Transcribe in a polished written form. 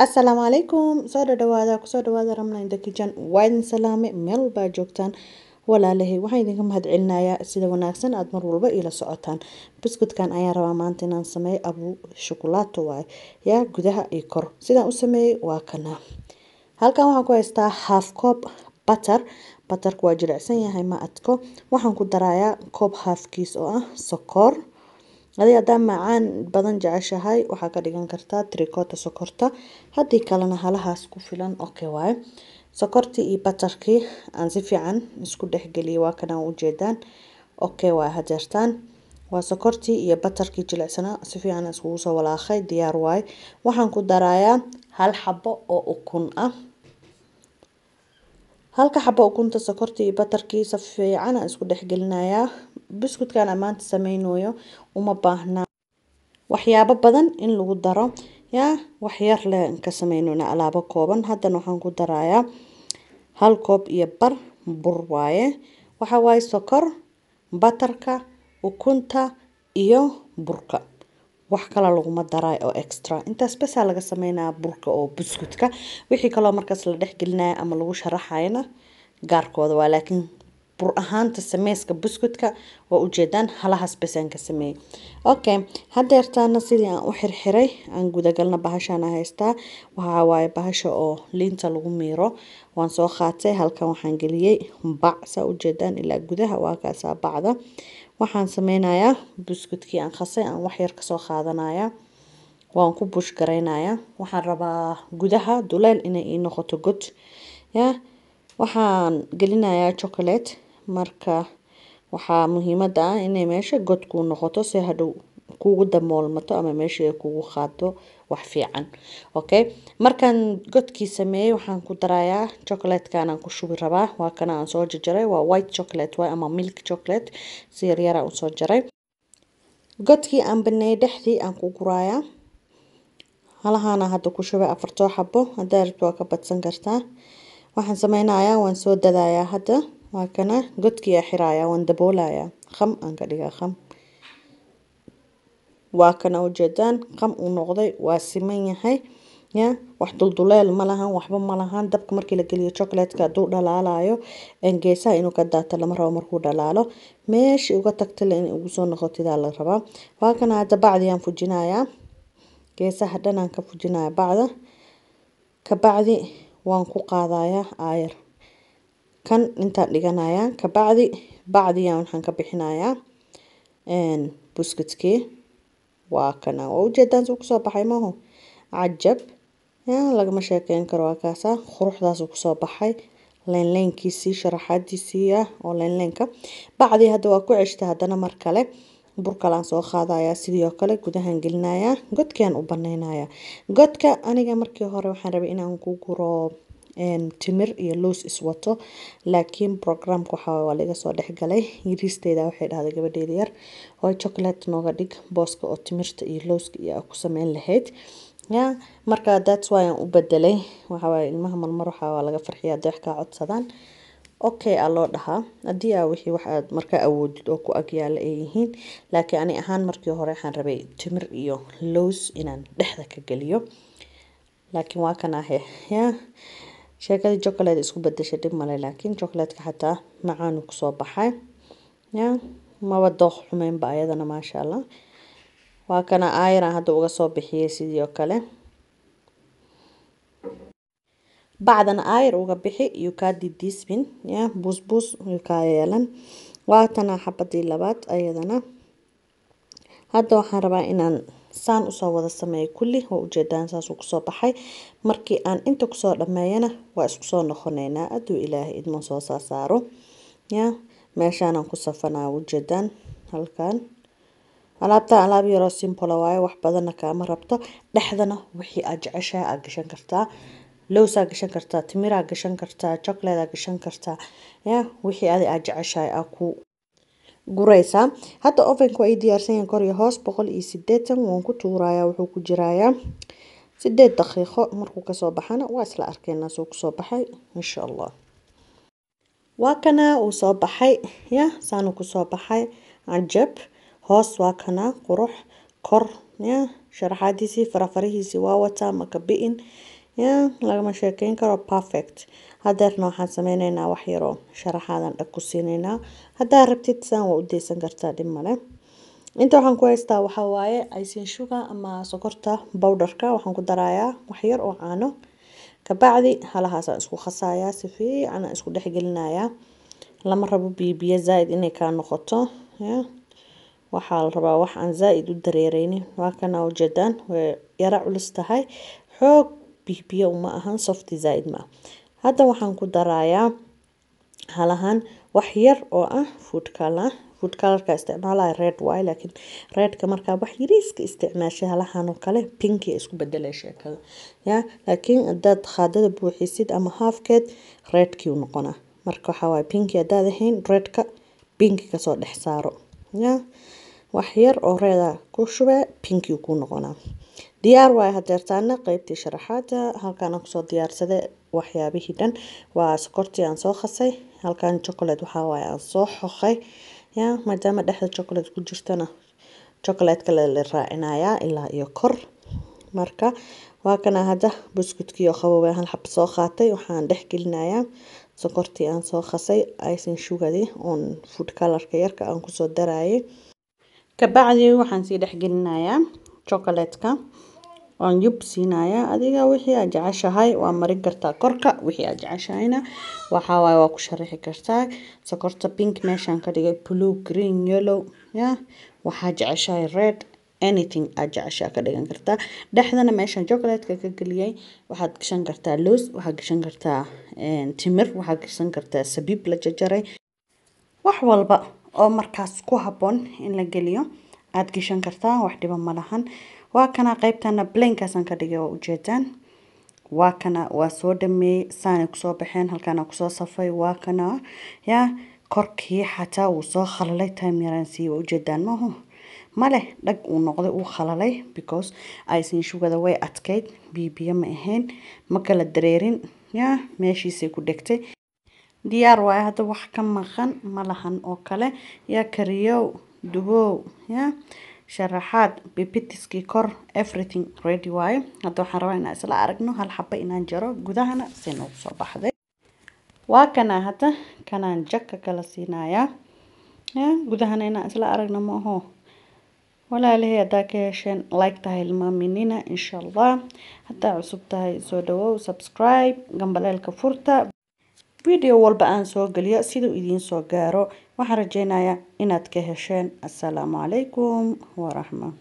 السلام عليكم soo dhawaada kusoo dhawaada Ramla in the kitchen waan salaame meel walba joogtaan walaalahay waxaan idinka mahadcelinayaa sida wanaagsan aad mar walba ila socotaan buskutkan ayaan rabaa maanta inaan sameeyo abu shukulaato waay yaa gudaha iyo kor sidaan u sameeyay waa kana halkan waxaan ku haystaa half cup butterku waa jilicsan yahay ma adko waxaan ku darayaa koob half kiis oo ah sokor hadii macaan badan jeceshahay waxa ka dhigan kartaa tricota sokorta hadii kalena halahaas ku filan okay waay sokortii iyo butterkii aan si fiican isku dhexgeliyay waa kana u jeedaan okay waay hadeertaan waa sokortii iyo butterkii jilicsana si fiican isku soo walaaqay diyaar waay waxaan ku darayaa hal xabo oo ukun ah halka xabo ukunta sokortii iyo butterkii si fiican isku dhexgelinayaa buskutkan maanta sameeynayo uma baahna waxyaabo badan in lagu daro yaa wax yar le ka sameeynona alaabo kooban hadan waxaan ku darayaa hal koob iyo bar bur waaye waxa waay sokor butterka ukunta iyo burka wax kala lagu ma daray oo extra intaas bas laga sameeynaa burka oo buskutka wixii kale markaas la dhexgelinayo ama lagu sharaxayna gaarkooda waa laakiin bur ahaanta sameeska buskutka waa u jeedaan halahaas basaan ka sameeyay okay hadeertaana sidii aan u xirxiray aan guda galna bahashan haystaa waxa waaye bahasha oo liinta lagu miiro waan soo qaatay halkan waxaan galiyay bac sa u jeedaan ilaa gudaha waa kaas bacda waxaan sameynayaa buskutki aan qasay aan wax yar ka soo qaadanaya waan ku bush gareynayaa waxaan rabaa gudaha duleel inay ii noqoto god yaa waxaan gelinayaa chocolate marka waxa muhiimada ah inay meesha god ku noqoto si hadhow kuugu damoolmato ama meesha kuugu qaado wax fiican okay markaan godkii sameeyay waxaan ku darayaa chocolate-kan aan ku shubi rabaa waa kana aan soo jarjaray waa white chocolate waa ama milk chocolate si yar yar aan soo jaray godkii aan banay dhexdii aan ku gurayaa halahana hadda ku shubay afarto xabo hadaa rabto waa ka badsan kartaa waxaan sameynayaa waan soo dadayaa hadda waa kana godkii xiraaya waan daboolayaa kham aan ka dhigaa kham waa kana u jeedaan kham uu noqday waa siman yahay ya wax dulduleel ma lahan waxba ma lahan dabka markii la galiyo chocolate-ka duu dhalaalayo geesaha inuu ka daato lama rabo markuu dhalaalo meeshii uga tagtay in ugu soo noqotida la rabaa waa kana hadda bacdi aan fujinayaa geesaha dhan aan ka fujinayaa bacda ka bacdi waan ku qaadayaa ayar kan inta dhiganayaa ka bacdi waxaan ka bixinayaa buskutki waa kana oo ujeedaan soo kusoo baxay maaho cajab yaa lagama sheekeyn karo waa kaasa quruxdaas uu kusoo baxay leenkiisii sharaxaadiisii oo leenka bacdi hadda waa ku ceshta hadana mar kale burka laan soo qaadayaa sidoo kale gudahan gelinayaa godkaan u baneynayaa godka aniga markii hore waxaan rabay inaan ku guro timir iyo loos iswato laakiin programka waxa waa laga soo dhaxgalay yiristeeda waxay dhahday gabadheeda yar oo chocolate nooga dhig booska oo timirta iyo looska iyo ku sameyn lahayd ya marka that's why aan u bedelay waxa waa ilmaha marmar waxa waa laga farxiyaa deex ka codsadaan okay aloo dhahaa hadii wixii wax aad marka awoodid oo ku agyaal ay yihiin laakiin ani ahaan markii hore waxaan rabay timir iyo loos inaan dhexda ka galiyo laakiin waa kana ya sheekada chocolate isku bedeshay dib male laakiin chocolate-ka xataa macaan ku soo baxay ya ma wado xumeyn ba ayadana ma sha Allah waa kana ayran hadda uga soo bixiyay sidoo kale bacdana ayr uga bixi iyo ka diismin ya busbus iyo ka yeelan waa tan xabadii labaad ayadana hadda waxaan rabaa inaan saan u soo wada sameeyo kulli oo ujeedaan saas uu soo baxay markii aan inta ku soo dhameeyana waa isku soo noqoneynaa aduu ilaahay idmo soo saaro ya meeshaan aan ku safanaa ujeedaan halkan alaab yaro simple waaye wax badan kaama rabto dhexdana wixii aad jeceshahay aad gashan kartaa loosa gashan kartaa timira gashan kartaa chocolate gashan kartaa ya wixii aad jeceshahay ku guraysa hadda ovenku ay diyaarsan yahay kor iyo hoos 180 waan ku tuurayaa wuxuu ku jirayaa 8 daqiiqo markuu ka soo baxana waa isla arkeynaa soo ku soo baxay insha Allah waa kana uu soo baxay ya saanu ku soo baxay cajab hoos waa kana qurux kor يا شرحاتيسي فرافريهيسي واوتا مكبئين يا لما شاكين كرو بيرفكت هذا نوحان سمينينا وحيرو شرحادا اكوسينينا هذا ربتي سان وديسان كرتا دمالي inta waxaan ku haystaa waxa waaye icing sugar ama sokorta powderka waxaan ku darayaa wax yar oo caano ka bacdi halahaas isku khasaaya si fiican isku dhexgelinayaa lama rabo biyo zaid inay ka noqoto waxaa la rabaa wax aan zaid u dareereynin waa kana ujeedaan way yara culus tahay xoog biyo uma ahan soft zaid ma hadda waxaan ku darayaa halahan wax yar oo ah food color ka isticmaalay red way laakiin red ka marka wax yariiska isticmaashay halahan oo kale pink isku bedelay sheekada laakiin dad khadada buuxisid ama halfkeed red ki uu noqona marka waxa way pink dad ahayn red ka pink ka soo dhex saaro wax yar oo red ku shubay pink ku noqona diyaar way hadeertaana qaybtii sharaxaada halkaan ku soo diyaarsaday waxyaabihii dhan waa sokortii aan soo khasay halkaan chocolate waxa way aan soo xoqay maadaama dhexda chocolate ku jirtana chocolate kale la raacinaya ilaa iyo kor marka waa kana hada buskudkii oo qaboway hal xab soo qaatay waxaan dhex gelinayaa sokortii aan soo khasay icing sugar-di on food color-ka yarka aan ku soo darayay ka bacdi waxaan sii dhex gelinayaa chocolate-ka aan yubsiinaya adiga wixii aad jeceshahay waa marin kartaa korka wixii aad jeceshahayna waxa waa ku sharaxi kartaa sokorta pink meeshan ka dhigay blue green yellow waxa jeceshahay red anything aad jeceshahay ka dhigan kartaa dhexdana meeshan chocolate-ka ka galiyay waxaad gashan kartaa loos waxaad gashan kartaa timir waxaad gashan kartaa sabiib la jajaray wax walba oo markaas ku haboon in la galiyo aad gashan kartaa wax dhiba ma lahan waa kana qaybtana blankasan ka dhigay oo ujeedaan waa kana waa soo dhameey saan ku soo baxeen halkaan ku soo safay waa kana korkii xataa uu soo khalalay time yaraan sii ujeedaan male dhag uu noqday uu khalalay because icing sugar-da way adkayd biyo ma ahayn ma kala dareerin meeshiisay ku dhigtay diyaar way hada wax ka maqan malahan oo kale kariyo dubow sharaxaad bibitiski kor everything ready way hada waxaan rabaa inaan isla aragno hal xabba inaan jaro gudahana si noo soo baxday waa kana hada kanaan jakka kala siinaya gudahana inaan isla aragno ma aho walaalihii hadaa ka hesheen like tahay ilmaaminina insha Allah hadaa cusub tahay soo dhawow subscribe gambaleelka furta video walba aan soo galiyo sidoo idin soo gaaro waxaan rajeynayaa inaad ka hesheen assalaamu calaykum wa rahma